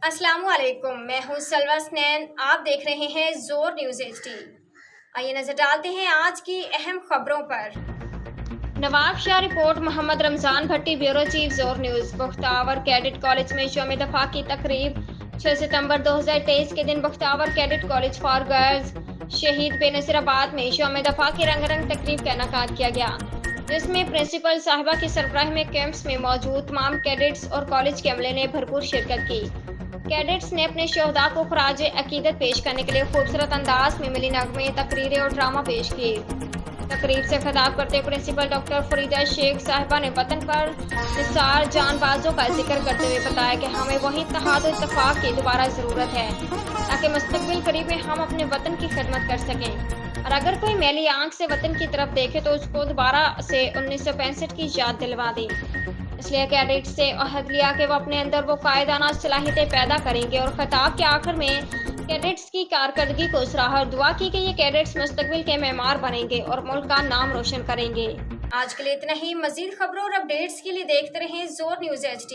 अस्सलामु अलैकुम, मैं हूँ सलवा स्नैन। आप देख रहे हैं जोर न्यूज़ HD। आइए नजर डालते हैं आज की अहम खबरों पर। नवाब शाह रिपोर्ट। मोहम्मद रमजान भट्टी, ब्यूरो चीफ, जोर न्यूज़। बख्तावर कैडेट कॉलेज में यौम दफा की तकरीब 6 सितंबर 2023 के दिन Bakhtawar cadet college for girls शहीद बेनसीराबाद में यौम दफा की रंगारंग तकरीब का इनेकाद किया गया, जिसमें प्रिंसिपल साहिबा की सरबराही में कैंप्स में मौजूद तमाम कैडेट्स और कॉलेज के अमले ने भरपूर शिरकत की। कैडेट्स ने अपने शोहदा को खराज अकीदत पेश करने के लिए खूबसूरत अंदाज में मिली नगमे, तकरीरें और ड्रामा पेश किए। तकरीब से खिताब करते हुए प्रिंसिपल डॉक्टर फरीदा शेख साहिबा ने वतन पर निसार जानबाजों का जिक्र करते हुए बताया कि हमें वही इत्तेहाद और इत्तेफाक की दोबारा ज़रूरत है ताकि मुस्तकबिल करीब में हम अपने वतन की खिदमत कर सकें, और अगर कोई मैली आंख से वतन की तरफ देखे तो उसको दोबारा से 1965 की याद दिलवा दे। इसलिए कैडेट से अहद लिया कि वो अपने अंदर वो कायदाना सलाहियतें पैदा करेंगे, और खिताब के आखिर में कैडेट्स की कारकर्दगी को सराहा और दुआ की कि ये कैडेट्स मुस्तकबिल के मेमार बनेंगे और मुल्क का नाम रोशन करेंगे। आज के लिए इतना ही। मजीद खबरों और अपडेट्स के लिए देखते रहें जोर न्यूज़ HD।